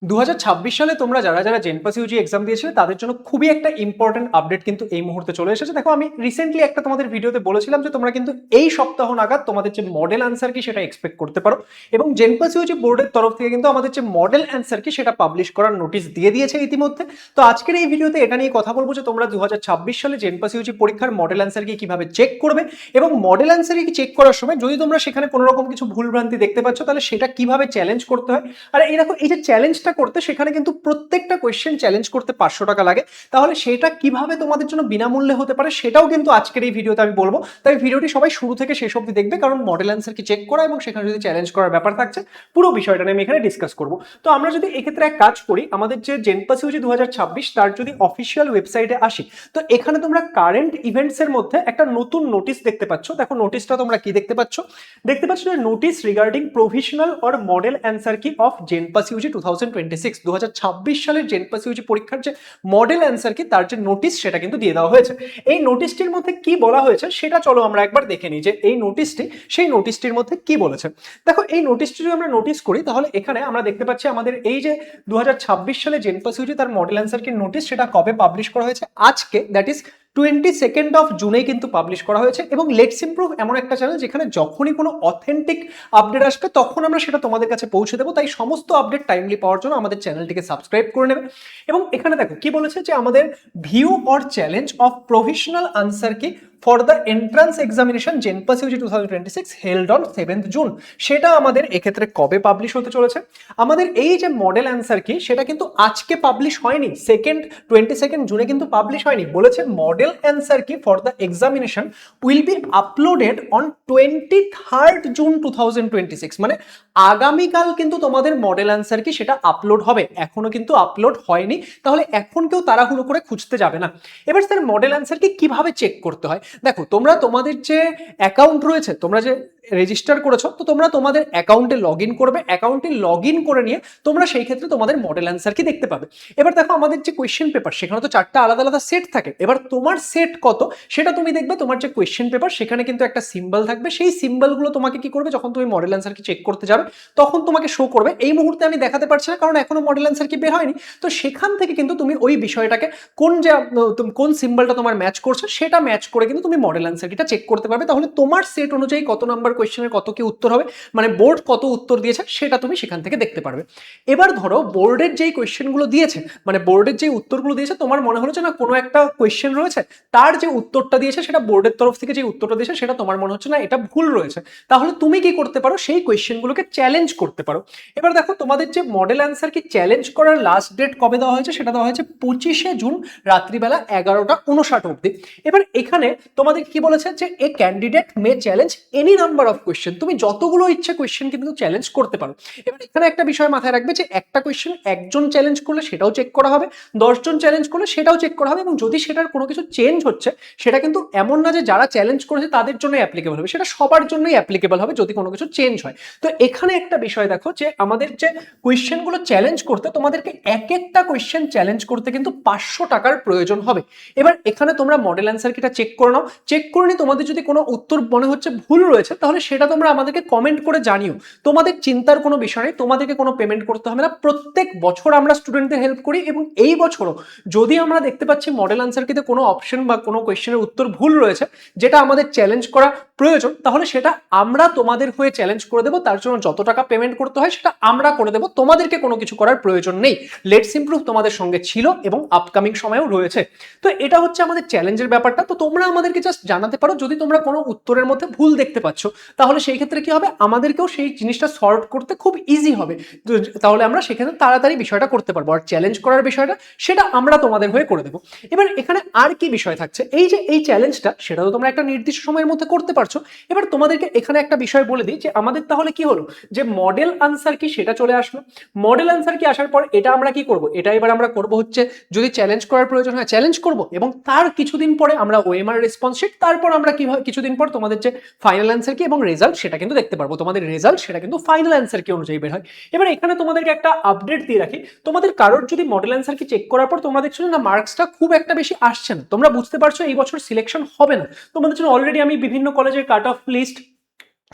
2026 সালে তোমরা যারা যারা জেনপাস ইউজি এক্সাম দিয়েছিলে তাদের জন্য খুবই একটা ইম্পর্টেন্ট আপডেট কিন্তু এই মুহূর্তে চলে এসেছে। দেখো, আমি রিসেন্টলি একটা তোমাদের ভিডিওতে বলেছিলাম যে তোমরা কিন্তু এই সপ্তাহ নাগাদ তোমাদের যে মডেল অ্যান্সার কি সেটা এক্সপেক্ট করতে পারো, এবং জেনপাস ইউজি বোর্ডের তরফ থেকে কিন্তু আমাদের যে মডেল অ্যান্সার কি সেটা পাবলিশ করার নোটিশ দিয়ে দিয়েছে ইতিমধ্যে। তো আজকের এই ভিডিওতে এটা নিয়ে কথা বলবো যে তোমরা 2026 সালে জেনপাস ইউজি পরীক্ষার মডেল অ্যান্সার কি কিভাবে চেক করবে, এবং মডেল অ্যান্সার কি চেক করার সময় যদি তোমরা সেখানে কোনো রকম কিছু ভুলভ্রান্তি দেখতে পাচ্ছ তাহলে সেটা কিভাবে চ্যালেঞ্জ করতে হয়। আর এই দেখো, এই যে চ্যালেঞ্জটা করতে সেখানে কিন্তু প্রত্যেকটা কোয়েশ্চেন চ্যালেঞ্জ করতে 500 টাকা লাগে। তাহলে সেটা কিভাবে তোমাদের জন্য বিনামূল্যে হতে পারে সেটাও কিন্তু আজকের এই ভিডিওতে আমি বলবো। তাই ভিডিওটি সবাই শুরু থেকে শেষ অবধি দেখবে, কারণ মডেল অ্যান্সার কি চেক করা এবং সেখানে যদি চ্যালেঞ্জ করার ব্যাপার থাকছে পুরো বিষয়টা নিয়ে আমি এখানে ডিসকাস করবো। তো আমরা যদি এক্ষেত্রে এক কাজ করি, আমাদের যে জেনপাস ইউজি 2026 তার যদি অফিসিয়াল ওয়েবসাইটে আসি, তো এখানে তোমরা কারেন্ট ইভেন্টস এর মধ্যে একটা নতুন নোটিশ দেখতে পাচ্ছ। দেখো নোটিশটা তোমরা কি দেখতে পাচ্ছ, যে notice regarding provisional or model answer কি অফ জেনপাস ইউজি 2026, 2026 সালের জেনপাস ইউজি পরীক্ষার যে মডেল অ্যান্সার কি তার যে নোটিশ সেটা কিন্তু দিয়ে দেওয়া হয়েছে। এই নোটিশটির মধ্যে কি বলা হয়েছে সেটা চলো আমরা একবার দেখে নিই যে এই নোটিশটি, সেই নোটিশটির মধ্যে কি বলেছে। দেখো, এই নোটিশটি যদি আমরা নোটিস করি তাহলে এখানে আমরা দেখতে পাচ্ছি আমাদের এই যে 2026 সালে জেনপাস ইউজি তার মডেল অ্যান্সার কি নোটিশ সেটা কবে পাবলিশ করা হয়েছে, আজকে, দ্যাট ইজ 22 জুনে কিন্তু পাবলিশ করা হয়েছে। এবং লেটস ইমপ্রুভ এমন একটা চ্যানেল যেখানে যখনই কোনো অথেন্টিক আপডেট আসবে তখন আমরা সেটা তোমাদের কাছে পৌঁছে দেবো। তাই সমস্ত আপডেট টাইমলি পাওয়ার জন্য আমাদের চ্যানেলটিকে সাবস্ক্রাইব করে নেবে। এবং এখানে দেখো কি বলেছে, যে আমাদের view or challenge of provisional answer key for the entrance examination JENPAS UG 2026 held on 7th June, সেটা আমাদের এক্ষেত্রে কবে পাবলিশ হতে চলেছে। আমাদের এই যে মডেল অ্যান্সার কি সেটা কিন্তু আজকে পাবলিশ হয়নি, 22 জুনে কিন্তু পাবলিশ হয়নি। বলেছে মডেল অ্যান্সার কি for the examination will be uploaded on 23rd June 2026, মানে আগামীকাল কিন্তু তোমাদের মডেল অ্যান্সার কি সেটা আপলোড হবে, এখনো কিন্তু আপলোড হয়নি। তাহলে এখন কেউ তাড়াহুড়ো করে খুঁজতে যাবে না। এবার স্যার মডেল অ্যান্সার কি কিভাবে চেক করতে হয়, দেখো তোমরা তোমাদের যে অ্যাকাউন্ট রয়েছে, তোমরা যে রেজিস্টার করেছো, তো তোমরা তোমাদের অ্যাকাউন্টে লগ ইন করবে, অ্যাকাউন্টে লগ ইন করে নিয়ে তোমরা সেই ক্ষেত্রে তোমাদের মডেল অ্যান্সার কি দেখতে পাবে। এবার দেখো আমাদের যে কোয়েশ্চেন পেপার সেখানে তো 4টা আলাদা আলাদা সেট থাকে, এবার তোমার সেট কত সেটা তুমি দেখবে। তোমার যে কোয়েশ্চেন পেপার সেখানে কিন্তু একটা সিম্বল থাকবে, সেই সিম্বলগুলো তোমাকে কি করবে, যখন তুমি মডেল অ্যান্সার কি চেক করতে যাবে তখন তোমাকে শো করবে। এই মুহূর্তে আমি দেখাতে পারছি না কারণ এখনো মডেল অ্যান্সার কি বের হয়নি। তো সেখান থেকে কিন্তু তুমি ওই বিষয়টাকে কোন সিম্বলটা তোমার ম্যাচ করছে সেটা ম্যাচ করে কিন্তু তুমি মডেল অ্যান্সার কিটা চেক করতে পারবে। তাহলে তোমার সেট অনুযায়ী কত নাম্বার কোয়েশ্চেনের কত কি উত্তর হবে, মানে বোর্ড কত উত্তর দিয়েছে সেটা তুমি সেখান থেকে দেখতে পারবে। এবার ধরো বোর্ডের যেই কোয়েশ্চেনগুলো দিয়েছে, মানে বোর্ডের যেই উত্তরগুলো দিয়েছে, তোমার মনে হলো যে না কোনো একটা কোয়েশ্চেন রয়েছে, তার যে উত্তরটা দিয়েছে সেটা বোর্ডের তরফ থেকে যে উত্তরটা দিয়েছে সেটা তোমার মনে হচ্ছে না এটা ভুল রয়েছে, তাহলে তুমি কি করতে পারো, সেই কোয়েশ্চেনগুলোকে চ্যালেঞ্জ করতে পারো। এবার দেখো তোমাদের যে মডেল অ্যান্সার কি চ্যালেঞ্জ করার লাস্ট ডেট কবে দেওয়া হয়েছে, সেটা দেওয়া হয়েছে 25 জুন রাত্রিবেলা 11টা 59 অব্দি। এবার এখানে তোমাদের কি বলেছে, যে এ candidate may challenge any number of question, তুমি যতগুলো ইচ্ছে কোয়েশ্চেন কিন্তু চ্যালেঞ্জ করতে পারো। এবার এখানে একটা বিষয় মাথায় রাখবে, যে একটা কোয়েশ্চেন একজন চ্যালেঞ্জ করলে সেটাও চেক করা হবে, 10জন চ্যালেঞ্জ করলে সেটাও চেক করা হবে, এবং যদি সেটার কোনো কিছু চেঞ্জ হচ্ছে সেটা কিন্তু এমন না যে যারা চ্যালেঞ্জ করেছে তাদের জন্যই অ্যাপ্লিকেবল হবে, সেটা সবার জন্যই অ্যাপ্লিকেবল হবে যদি কোনো কিছু চেঞ্জ হয়। তো এখানে একটা বিষয় দেখো, যে আমাদের যে কোয়েশ্চেনগুলো চ্যালেঞ্জ করতে তোমাদেরকে এক একটা কোয়েশ্চেন চ্যালেঞ্জ করতে কিন্তু 500 টাকার প্রয়োজন হবে। এবার এখানে তোমরা মডেল অ্যান্সার কিটা চেক করে নাও, চেক করে নিয়ে তোমাদের যদি কোনো উত্তর মনে হচ্ছে ভুল রয়েছে তাহলে সেটা তোমরা আমাদেরকে কমেন্ট করে জানিও। তোমাদের চিন্তার কোনো বিষয় নেই, তোমাদেরকে কোনো পেমেন্ট করতে হবে না। প্রত্যেক বছর আমরা স্টুডেন্টদের হেল্প করি, এবং এই বছরও যদি আমরা দেখতে পাচ্ছি মডেল অ্যান্সার কিতে কোনো অপশন বা কোনো কোয়েশ্চেনের উত্তর ভুল রয়েছে যেটা আমাদের চ্যালেঞ্জ করা প্রয়োজন, তাহলে সেটা আমরা তোমাদের হয়ে চ্যালেঞ্জ করে দেবো। তার জন্য যত টাকা পেমেন্ট করতে হয় সেটা আমরা করে দেবো, তোমাদেরকে কোনো কিছু করার প্রয়োজন নেই। লেটস ইমপ্রুভ তোমাদের সঙ্গে ছিল এবং আপকামিং সময়েও রয়েছে। তো এটা হচ্ছে আমাদের চ্যালেঞ্জের ব্যাপারটা। তো তোমরা আমাদেরকে জাস্ট জানাতে পারো যদি তোমরা কোনো উত্তরের মধ্যে ভুল দেখতে পাচ্ছ, তাহলে সেই ক্ষেত্রে কি হবে, আমাদেরকেও সেই জিনিসটা সলভ করতে খুব ইজি হবে। তাহলে আমরা সেখানে তাড়াতাড়ি বিষয়টা করতে পারবো, আর চ্যালেঞ্জ করার বিষয়টা সেটা আমরা তোমাদের হয়ে করে দেবো। এবার এখানে আর কি বিষয় থাকছে, এই যে এই চ্যালেঞ্জটা সেটা তো তোমরা একটা নির্দিষ্ট সময়ের মধ্যে করতে পারছো। এবার তোমাদেরকে এখানে একটা বিষয় বলে দিই, যে আমাদের তাহলে কি হলো, যে মডেল আনসার কি সেটা চলে আসলো। মডেল আনসার কি আসার পর এটা আমরা কি করব, এটা এবার আমরা করব হচ্ছে যদি চ্যালেঞ্জ করার প্রয়োজন হয় চ্যালেঞ্জ করব, এবং তার কিছুদিন পরে আমরা ওএমআর রেসপন্স শিট, তারপর আমরা কিভাবে কিছুদিন পর তোমাদের যে ফাইনাল অ্যান্সার কি এবং রেজাল্ট সেটা কিন্তু দেখতে পারবো। তোমাদের রেজাল্ট সেটা কিন্তু ফাইনাল অ্যান্সার কি অনুযায়ী বের হয়। এবার এখানে তোমাদেরকে একটা আপডেট দিয়ে রাখি, তোমাদের কারোর যদি মডেল অ্যান্সার কি চেক করার পর তোমরা দেখছো না মার্কসটা খুব একটা বেশি আসছে না, তোমরা বুঝতে পারছো এই বছর সিলেকশন হবে না, তোমাদের জন্য অলরেডি আমি বিভিন্ন কলেজের কাট অফ লিস্ট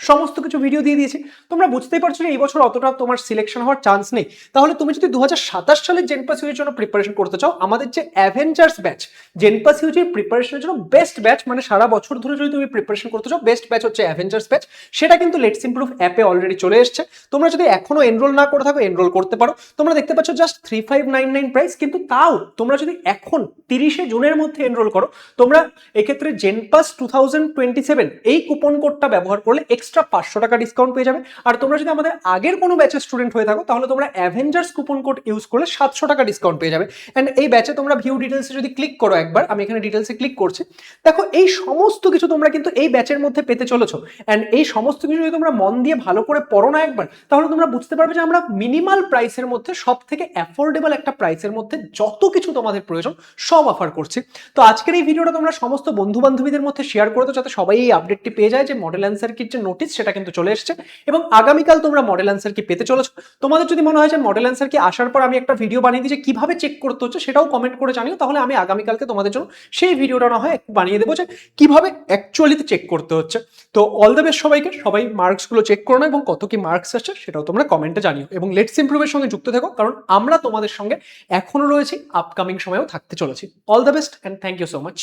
সমস্ত কিছু ভিডিও দিয়ে দিয়েছি। তোমরা বুঝতেই পারছো যে এই বছর অতটা তোমার সিলেকশন হওয়ার চান্স নেই। তাহলে তুমি যদি 2027 সালের জেনপাস ইউজির জন্য প্রিপারেশন করতে চাও, আমাদের যে অ্যাভেঞ্জার্স ব্যাচ জেনপাস ইউজির প্রিপারেশনের জন্য বেস্ট ব্যাচ, মানে সারা বছর ধরে যদি তুমি প্রিপারেশন করতে চাও বেস্ট ব্যাচ হচ্ছে অ্যাভেঞ্জার্স ব্যাচ। সেটা কিন্তু লেটস ইমপ্রুভ অ্যাপে অলরেডি চলে এসেছে। তোমরা যদি এখনো এনরোল না করে থাকো এনরোল করতে পারো। তোমরা দেখতে পাচ্ছ জাস্ট 3599 প্রাইস, কিন্তু তাও তোমরা যদি এখন 30শে জুনের মধ্যে এনরোল করো, তোমরা এক্ষেত্রে জেনপাস 2027 এই কুপন কোডটা ব্যবহার করলে এক্সট্রা 500 টাকা ডিসকাউন্ট পেয়ে যাবে। আর তোমরা যদি আমাদের আগের কোনো ব্যাচের স্টুডেন্ট হয়ে থাকো তাহলে তোমরা অ্যাভেঞ্জার্স কুপন কোড ইউজ করলে 700 টাকা ডিসকাউন্ট পেয়ে যাবে। অ্যান্ড এই ব্যাচে তোমরা ভিউ ডিটেলসে যদি ক্লিক করো একবার, আমি এখানে ডিটেলসে ক্লিক করছি, দেখো এই সমস্ত কিছু তোমরা কিন্তু এই ব্যাচের মধ্যে পেতে চলেছো। অ্যান্ড এই সমস্ত কিছু যদি তোমরা মন দিয়ে ভালো করে পড়ো না একবার, তাহলে তোমরা বুঝতে পারবে যে আমরা মিনিমাল প্রাইসের মধ্যে সব থেকে অ্যাফোর্ডেবল একটা প্রাইসের মধ্যে যত কিছু তোমাদের প্রয়োজন সব অফার করছি। তো আজকের এই ভিডিওটা তোমরা সমস্ত বন্ধু বান্ধবীদের মধ্যে শেয়ার করে দাও, যাতে সবাই এই আপডেটটি পেয়ে যায় যে মডেল অ্যান্সার কিট যে নোটিস সেটা কিন্তু চলে এসেছে এবং আগামীকাল তোমরা মডেল অ্যান্সার কি পেতে চলেছো। তোমাদের যদি মনে হয় যে মডেল অ্যান্সার কি আসার পর আমি একটা ভিডিও বানিয়ে দিই যে কিভাবে চেক করতে হচ্ছে, সেটাও কমেন্ট করে জানিও। তাহলে আমি আগামীকালকে তোমাদের জন্য সেই ভিডিওটা না হয় একটু বানিয়ে দেবো যে কিভাবে অ্যাকচুয়ালিতে চেক করতে হচ্ছে। তো অল দ্য বেস্ট সবাইকে, সবাই মার্কসগুলো চেক করো না এবং কত কি মার্কস আসছে সেটাও তোমরা কমেন্টে জানিও এবং লেটস ইমপ্রুভের সঙ্গে যুক্ত থেকো, কারণ আমরা তোমাদের সঙ্গে এখনো রয়েছি, আপকামিং সময়েও থাকতে চলেছি। All the best and thank you so much.